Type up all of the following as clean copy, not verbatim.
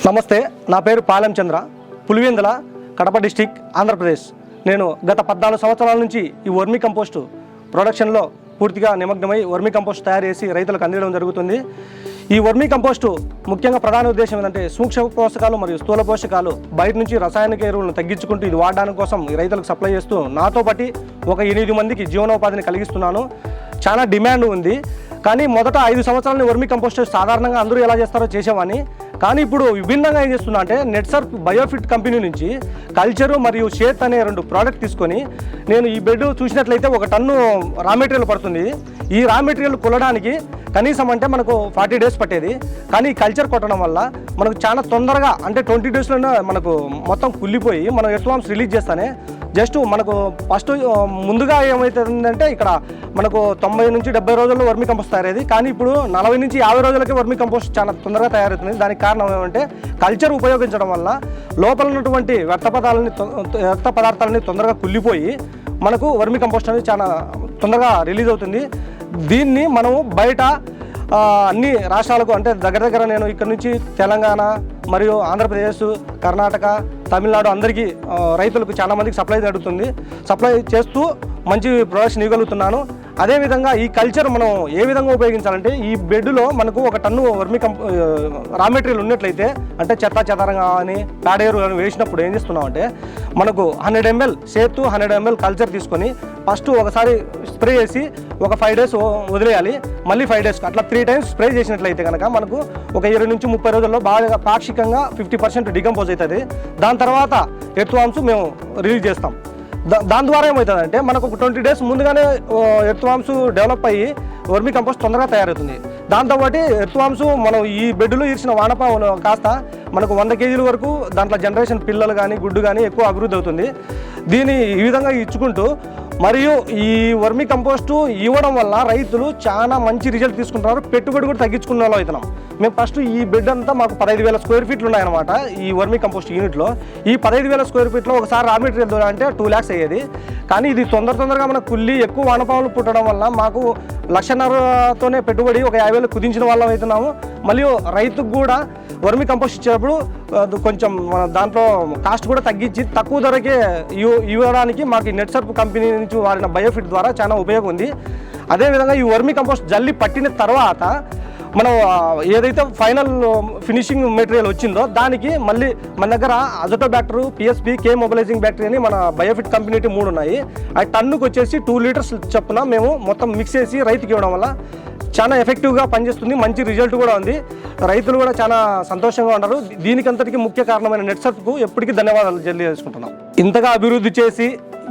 నమస్తే, నా పేరు పాలెం చంద్ర, పులివెందుల, కడప డిస్టిక్, ఆంధ్రప్రదేశ్. నేను గత 14 సంవత్సరాల నుంచి ఈ వర్మీ కంపోస్ట్ ప్రొడక్షన్లో పూర్తిగా నిమగ్నమై వర్మీ కంపోస్ట్ తయారు చేసి రైతులకు అందించడం జరుగుతుంది. ఈ వర్మీ కంపోస్టు ముఖ్యంగా ప్రధాన ఉద్దేశం ఏంటంటే సూక్ష్మ పోషకాలు మరియు స్థూల పోషకాలు బయట నుంచి రసాయనిక ఎరువులను తగ్గించుకుంటూ ఇది వాడడానికి కోసం ఈ రైతులకు సప్లై చేస్తూ నాతో పాటు ఒక 8 మందికి జీవనోపాధిని కలిగిస్తున్నాను. చాలా డిమాండ్ ఉంది. కానీ మొదట 5 సంవత్సరాలని వర్మీ కంపోస్ట్ సాధారణంగా అందరూ ఎలా చేస్తారో చేసేవాడిని. కానీ ఇప్పుడు విభిన్నంగా ఏం చేస్తున్నా అంటే నెట్సర్ఫ్ బయోఫిట్ కంపెనీ నుంచి కల్చరు మరియు షేత్ అనే 2 ప్రోడక్ట్ తీసుకొని నేను ఈ బెడ్ చూసినట్లయితే 1 టన్ను రా మెటీరియల్ పడుతుంది. ఈ రా మెటీరియల్ కొలడానికి కనీసం అంటే మనకు 40 డేస్ పట్టేది. కానీ ఈ కల్చర్ కొట్టడం వల్ల మనకు చాలా తొందరగా అంటే 20 డేస్లోనే మనకు మొత్తం కుళ్ళిపోయి మనం ఎర్త్వామ్స్ రిలీజ్ చేస్తానే జస్ట్ మనకు ఫస్ట్ ముందుగా ఏమవుతుందంటే ఇక్కడ మనకు 90 నుంచి 70 రోజుల్లో వర్మీ కంపోస్ట్ తయారయ్యేది. కానీ ఇప్పుడు 40 నుంచి 50 రోజులకే వర్మీ కంపోస్ట్ చాలా తొందరగా తయారవుతుంది. దానికి కారణం ఏమంటే కల్చర్ ఉపయోగించడం వల్ల లోపల ఉన్నటువంటి వ్యర్థ పదార్థాలని తొందరగా కుళ్ళిపోయి మనకు వర్మీ కంపోస్ట్ అనేది చాలా తొందరగా రిలీజ్ అవుతుంది. దీన్ని మనము బయట అన్ని రాష్ట్రాలకు అంటే దగ్గర నేను ఇక్కడ నుంచి తెలంగాణ మరియు ఆంధ్రప్రదేశ్, కర్ణాటక, తమిళనాడు అందరికీ రైతులకు చాలా మందికి సప్లై చేస్తూ మంచి ప్రొడక్షన్ ఇవ్వగలుగుతున్నాను. అదేవిధంగా ఈ కల్చర్ మనం ఏ విధంగా ఉపయోగించాలంటే ఈ బెడ్లో మనకు 1 టన్ను రా మెటీరియల్ ఉన్నట్లయితే అంటే చెదారంగా కానీ పేడేరు కానీ వేసినప్పుడు ఏం చేస్తున్నామంటే మనకు 100 ml సేతు 100 ml కల్చర్ తీసుకొని ఫస్ట్ ఒకసారి స్ప్రే చేసి ఒక 5 డేస్ వదిలేయాలి. మళ్ళీ 5 డేస్ అట్లా 3 టైమ్స్ స్ప్రే చేసినట్లయితే కనుక మనకు ఒక 20 నుంచి 30 రోజుల్లో బాగా పాక్షికంగా 50% డికంపోజ్ అవుతుంది. దాని తర్వాత ఎర్త్వామ్స్ మేము రిలీజ్ చేస్తాం. దాని ద్వారా ఏమవుతుందంటే మనకు ఒక 20 డేస్ ముందుగానే ఎర్త్వామ్స్ డెవలప్ అయ్యి వర్మీ కంపోస్ట్ తొందరగా తయారవుతుంది. దాంతోపాటు ఎర్త్వామ్స్ మనం ఈ బెడ్లో ఇచ్చిన వానప కాస్త మనకు 100 కేజీల వరకు దాంట్లో జనరేషన్ పిల్లలు కానీ గుడ్డు కానీ ఎక్కువ అభివృద్ధి అవుతుంది. దీన్ని ఈ విధంగా ఇచ్చుకుంటూ మరియు ఈ వర్మీ కంపోస్టు ఇవ్వడం వల్ల రైతులు చాలా మంచి రిజల్ట్ తీసుకుంటున్నారు. పెట్టుబడి కూడా తగ్గించుకున్న వాళ్ళు అవుతున్నాం. మేము ఫస్ట్ ఈ బెడ్ అంతా మాకు 15,000 స్క్వేర్ ఫీట్లు ఉన్నాయన్నమాట ఈ వర్మీ కంపోస్ట్ యూనిట్లో. ఈ 15,000 స్క్వేర్ ఫీట్లో ఒకసారి రా మెటీరియల్ అంటే 2 lakhs అయ్యేది. కానీ ఇది తొందరగా మనకు కుళ్ళి ఎక్కువ వానపాములు పుట్టడం వల్ల మాకు 1,50,000తోనే పెట్టుబడి ఒక 50,000 కుదించిన వాళ్ళం అవుతున్నాము. మళ్ళీ రైతుకు కూడా వర్మీ కంపోస్ట్ ఇచ్చేటప్పుడు కొంచెం మన దాంట్లో కాస్ట్ కూడా తగ్గించి తక్కువ ధరకే ఇవ్వడానికి మాకు నెట్సర్ఫ్ కంపెనీ నుంచి వాడిన బయోఫిట్ ద్వారా చాలా ఉపయోగం ఉంది. అదేవిధంగా ఈ వర్మీ కంపోస్ట్ జల్లి పట్టిన తర్వాత మనం ఏదైతే ఫైనల్ ఫినిషింగ్ మెటీరియల్ వచ్చిందో దానికి మళ్ళీ మన దగ్గర అజోటోబ్యాక్టర్, పిఎస్పి, కే మొబిలైజింగ్ బ్యాక్టరీ అని మన బయోఫిట్ కంపెనీ 3 ఉన్నాయి. ఆ టన్నుకు వచ్చేసి 2 లీటర్స్ చొప్పున మేము మొత్తం మిక్స్ చేసి రైతుకి ఇవ్వడం వల్ల చాలా ఎఫెక్టివ్గా పనిచేస్తుంది. మంచి రిజల్ట్ కూడా ఉంది. రైతులు కూడా చాలా సంతోషంగా ఉన్నారు. దీనికంతటికి ముఖ్య కారణమైన నెట్సర్ఫ్కు ఎప్పటికీ ధన్యవాదాలు తెలియజేసుకుంటున్నాం. ఇంతగా అభివృద్ధి చేసి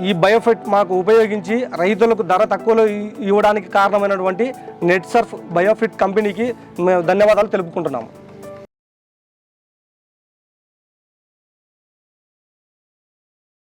ఈ బయోఫిట్ మాకు ఉపయోగించి రైతులకు ధర తక్కువలో ఇవ్వడానికి కారణమైనటువంటి నెట్సర్ఫ్ బయోఫిట్ కంపెనీకి మేము ధన్యవాదాలు తెలుపుకుంటున్నాము.